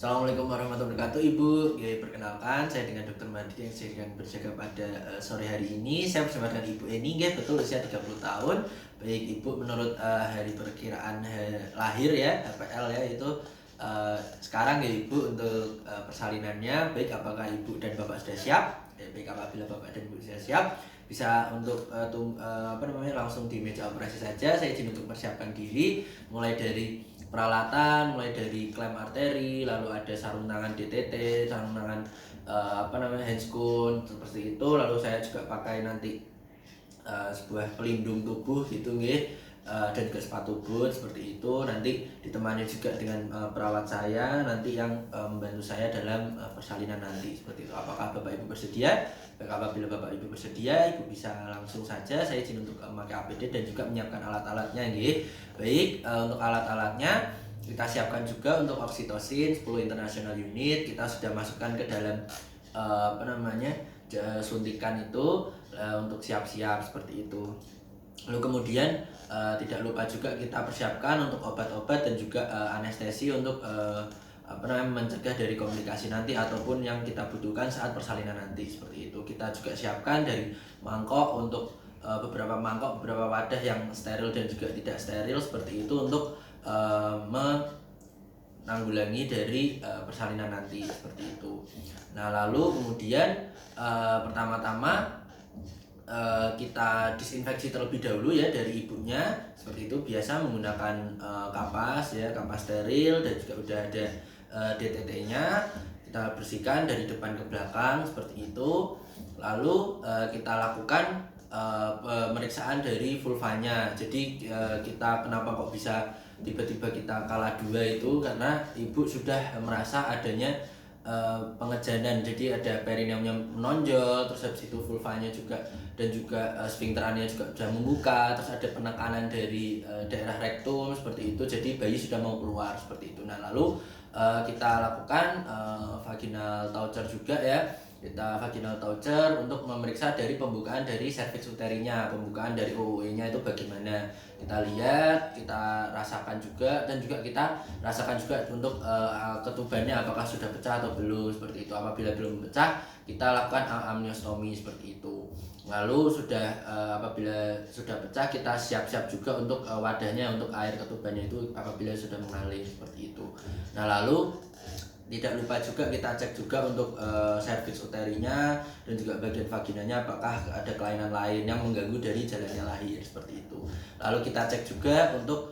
Assalamualaikum warahmatullahi wabarakatuh, Ibu. Ya, perkenalkan saya dengan Dr. Madi yang saya akan berjaga pada sore hari ini. Saya bersama dengan Ibu Eni, ya, betul usia 30 tahun. Baik Ibu, menurut hari perkiraan lahir ya, HPL ya, itu sekarang ya Ibu untuk persalinannya, baik apakah Ibu dan Bapak sudah siap? Ya, baik apabila Bapak dan Ibu sudah siap, bisa untuk langsung di meja operasi saja. Saya izin untuk persiapkan diri mulai dari peralatan, mulai dari klem arteri, lalu ada sarung tangan DTT, sarung tangan handscoon seperti itu. Lalu saya juga pakai nanti sebuah pelindung tubuh gitu nggih, dan juga sepatu boot seperti itu. Nanti ditemani juga dengan perawat saya nanti yang membantu saya dalam persalinan nanti seperti itu. Apakah Bapak Ibu bersedia? Baik, apabila Bapak Ibu bersedia, Ibu bisa langsung saja. Saya izin untuk memakai APD dan juga menyiapkan alat-alatnya nggih. Baik, untuk alat-alatnya kita siapkan juga untuk oksitosin 10 international unit. Kita sudah masukkan ke dalam suntikan itu untuk siap-siap seperti itu. Lalu kemudian tidak lupa juga kita persiapkan untuk obat-obat dan juga anestesi untuk mencegah dari komplikasi nanti ataupun yang kita butuhkan saat persalinan nanti seperti itu. Kita juga siapkan dari mangkok untuk beberapa mangkok, beberapa wadah yang steril dan juga tidak steril seperti itu untuk menanggulangi dari persalinan nanti seperti itu. Nah, lalu kemudian pertama-tama kita disinfeksi terlebih dahulu ya dari ibunya seperti itu, biasa menggunakan kapas ya, kapas steril, dan juga udah ada DTT-nya. Kita bersihkan dari depan ke belakang seperti itu. Lalu kita lakukan pemeriksaan dari vulvanya. Jadi kita kenapa kok bisa tiba-tiba kita kalah dua itu karena ibu sudah merasa adanya pengejanan, jadi ada perineumnya menonjol, terus habis itu vulvanya juga dan juga sfinkterannya juga sudah membuka, terus ada penekanan dari daerah rektum seperti itu, jadi bayi sudah mau keluar seperti itu. Nah, lalu kita lakukan vaginal toucher juga ya. Kita vaginal toucher untuk memeriksa dari pembukaan dari cervix uterinya, pembukaan dari OOE-nya itu bagaimana. Kita lihat, kita rasakan juga, dan juga kita rasakan juga untuk ketubannya apakah sudah pecah atau belum seperti itu. Apabila belum pecah, kita lakukan amniostomi seperti itu. Lalu apabila sudah pecah, kita siap-siap juga untuk wadahnya, untuk air ketubannya itu apabila sudah mengalir seperti itu. Nah, lalu tidak lupa juga kita cek juga untuk cervix uterinya dan juga bagian vaginanya apakah ada kelainan lain yang mengganggu dari jalannya lahir seperti itu. Lalu kita cek juga untuk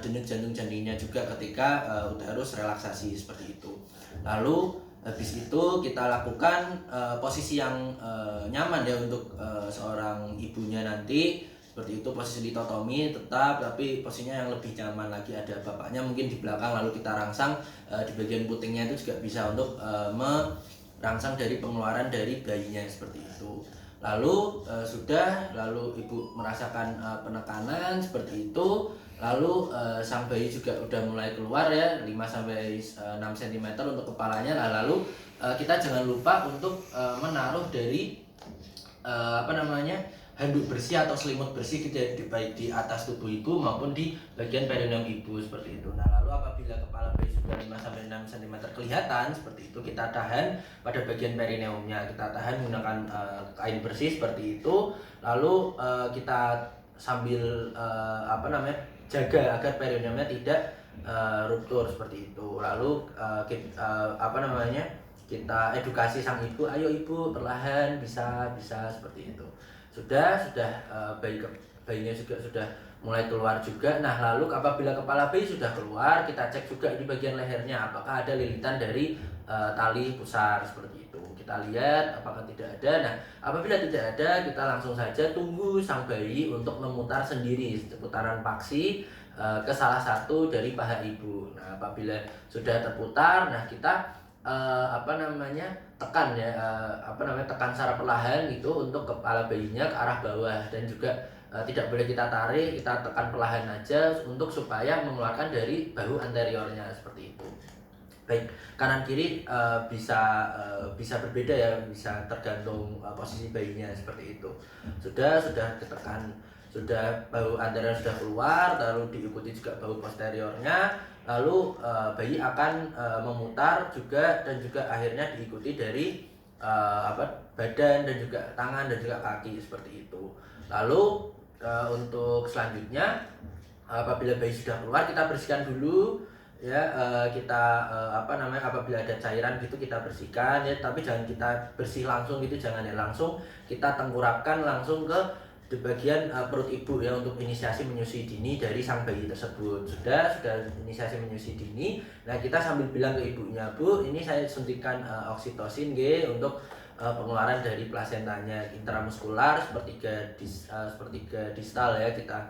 denyut jantung janinnya juga ketika uterus relaksasi seperti itu. Lalu habis itu kita lakukan posisi yang nyaman ya untuk seorang ibunya nanti. Seperti itu, posisi litotomi tetap, tapi posisinya yang lebih nyaman lagi, ada bapaknya mungkin di belakang, lalu kita rangsang di bagian putingnya itu juga bisa untuk merangsang dari pengeluaran dari bayinya seperti itu. Lalu lalu ibu merasakan penekanan seperti itu, lalu sang bayi juga udah mulai keluar ya, 5-6 cm untuk kepalanya. Lalu kita jangan lupa untuk menaruh dari handuk bersih atau selimut bersih baik di atas tubuh ibu maupun di bagian perineum ibu seperti itu. Nah, lalu apabila kepala bayi sudah 5-6 cm kelihatan seperti itu, kita tahan pada bagian perineumnya, kita tahan menggunakan kain bersih seperti itu. Lalu kita sambil jaga agar perineumnya tidak ruptur seperti itu. Lalu kita edukasi sang ibu, ayo ibu perlahan, bisa seperti itu. Sudah bayinya juga sudah mulai keluar juga. Nah, lalu apabila kepala bayi sudah keluar, kita cek juga di bagian lehernya apakah ada lilitan dari tali pusar seperti itu. Kita lihat apakah tidak ada. Nah, apabila tidak ada, kita langsung saja tunggu sang bayi untuk memutar sendiri putaran paksi ke salah satu dari paha ibu. Nah, apabila sudah terputar, nah kita tekan secara perlahan gitu untuk kepala bayinya ke arah bawah, dan juga tidak boleh kita tarik, kita tekan perlahan aja untuk supaya mengeluarkan dari bahu anteriornya seperti itu. Baik, kanan kiri bisa berbeda ya, bisa tergantung posisi bayinya seperti itu. Sudah ditekan, sudah bau antara sudah keluar, lalu diikuti juga bau posteriornya, lalu bayi akan memutar juga dan juga akhirnya diikuti dari badan dan juga tangan dan juga kaki seperti itu. Lalu untuk selanjutnya apabila bayi sudah keluar kita bersihkan dulu ya, kita apabila ada cairan gitu kita bersihkan ya, tapi jangan kita bersih langsung gitu, jangan ya langsung kita tengkurapkan langsung ke di bagian perut ibu ya, untuk inisiasi menyusui dini dari sang bayi tersebut. Sudah inisiasi menyusui dini, nah kita sambil bilang ke ibunya, Bu ini saya suntikan oksitosin untuk pengeluaran dari plasentanya intramuskular sepertiga distal ya, kita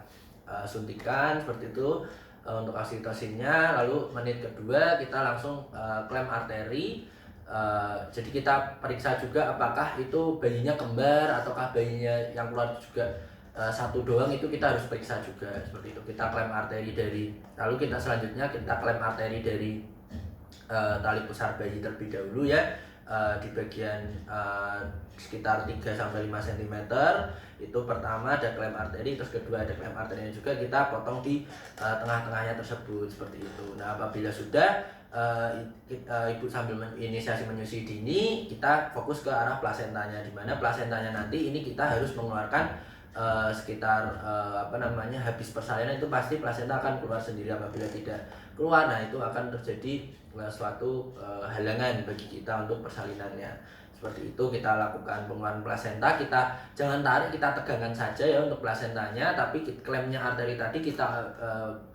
suntikan seperti itu untuk oksitosinnya. Lalu menit kedua kita langsung klem arteri. Jadi kita periksa juga apakah itu bayinya kembar ataukah bayinya yang keluar juga satu doang, itu kita harus periksa juga seperti itu. Kita klem arteri lalu kita selanjutnya kita klem arteri dari tali pusar bayi terlebih dahulu ya, di bagian sekitar 3-5 cm. Itu pertama ada klem arteri, terus kedua ada klem arterinya juga, kita potong di tengah-tengahnya tersebut seperti itu. Nah apabila sudah ibu sambil inisiasi menyusui dini, kita fokus ke arah plasentanya, di mana plasentanya nanti ini kita harus mengeluarkan sekitar habis persalinan itu pasti plasenta akan keluar sendiri. Apabila tidak keluar, nah itu akan terjadi suatu halangan bagi kita untuk persalinannya. Seperti itu kita lakukan pengeluaran plasenta, kita jangan tarik, kita tegangkan saja ya untuk plasentanya, tapi klemnya arteri tadi kita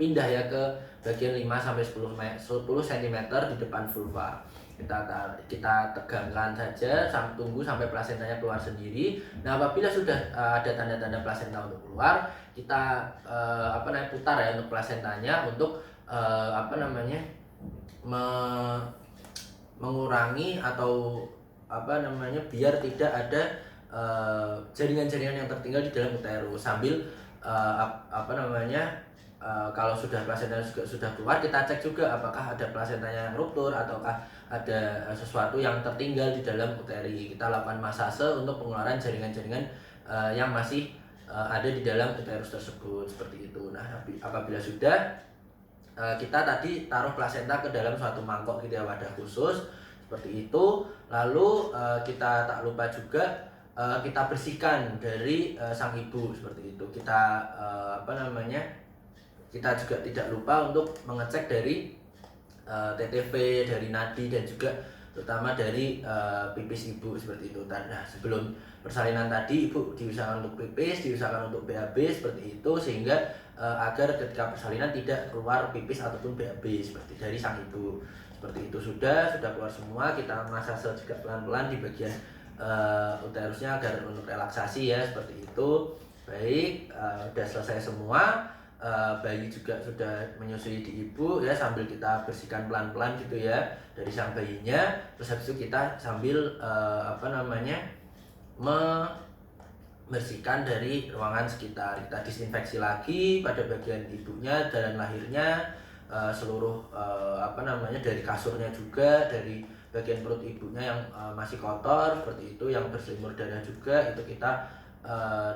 pindah ya ke bagian 5-10 cm di depan vulva. Kita tegangkan saja, tunggu sampai plasentanya keluar sendiri. Nah apabila sudah ada tanda-tanda plasenta untuk keluar, kita putar ya untuk plasentanya untuk mengurangi atau biar tidak ada jaringan-jaringan yang tertinggal di dalam uterus. Sambil kalau sudah plasenta sudah keluar, kita cek juga apakah ada plasentanya yang ruptur ataukah ada sesuatu yang tertinggal di dalam uteri. Kita lakukan masase untuk pengeluaran jaringan-jaringan yang masih ada di dalam uterus tersebut seperti itu. Nah apabila sudah kita tadi taruh plasenta ke dalam suatu mangkok gitu ya, wadah khusus seperti itu. Lalu kita tak lupa juga kita bersihkan dari sang ibu seperti itu. Kita kita juga tidak lupa untuk mengecek dari TTV, dari nadi, dan juga terutama dari pipis ibu seperti itu. Nah sebelum persalinan tadi ibu diusahakan untuk pipis, diusahakan untuk BAB seperti itu, sehingga agar ketika persalinan tidak keluar pipis ataupun BAB seperti dari sang ibu. Seperti itu sudah keluar semua, kita masase juga pelan-pelan di bagian uterusnya agar untuk relaksasi ya seperti itu. Baik, sudah selesai semua, bayi juga sudah menyusui di ibu ya, sambil kita bersihkan pelan-pelan gitu ya dari sang bayinya. Terus habis itu kita sambil membersihkan dari ruangan sekitar, kita disinfeksi lagi pada bagian ibunya, jalan lahirnya, seluruh dari kasurnya juga, dari bagian perut ibunya yang masih kotor seperti itu, yang berselimur darah juga, itu kita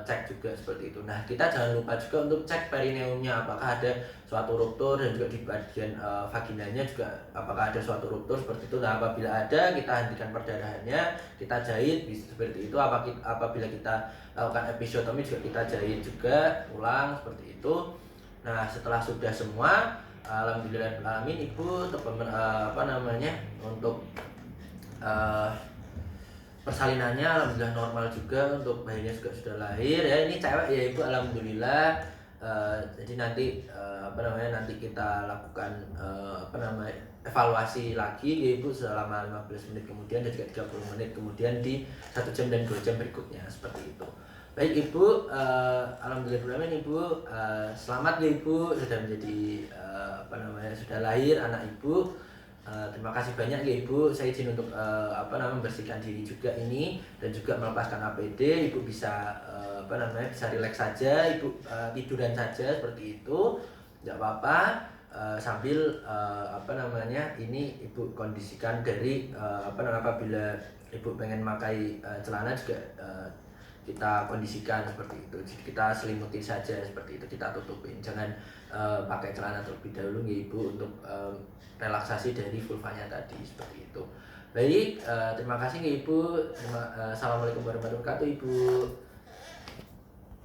cek juga seperti itu. Nah kita jangan lupa juga untuk cek perineumnya, apakah ada suatu ruptur, dan juga di bagian vaginanya juga apakah ada suatu ruptur seperti itu. Nah apabila ada, kita hentikan perdarahannya, kita jahit seperti itu. Apabila kita lakukan episiotomi juga kita jahit juga ulang seperti itu. Nah setelah sudah semua, alhamdulillahirrahmanirrahim, ibu untuk untuk persalinannya alhamdulillah normal juga, untuk bayinya juga sudah lahir ya. Ini cewek ya ibu, alhamdulillah. Jadi nanti nanti kita lakukan evaluasi lagi ya ibu, selama 15 menit kemudian dan juga 30 menit kemudian di 1 jam dan 2 jam berikutnya seperti itu. Baik ibu, alhamdulillah ibu, selamat ya ibu sudah menjadi sudah lahir anak ibu. Terima kasih banyak ya ibu. Saya izin untuk membersihkan diri juga ini, dan juga melepaskan APD. Ibu bisa bisa rileks saja, ibu tiduran saja seperti itu, tidak apa-apa. Sambil ini ibu kondisikan dari apabila ibu pengen memakai celana juga kita kondisikan seperti itu. Jadi kita selimutin saja seperti itu, kita tutupin. Jangan pakai celana terlebih dahulu ya Ibu untuk relaksasi dari vulvanya tadi seperti itu. Baik, terima kasih ya Ibu. Assalamualaikum warahmatullahi wabarakatuh Ibu.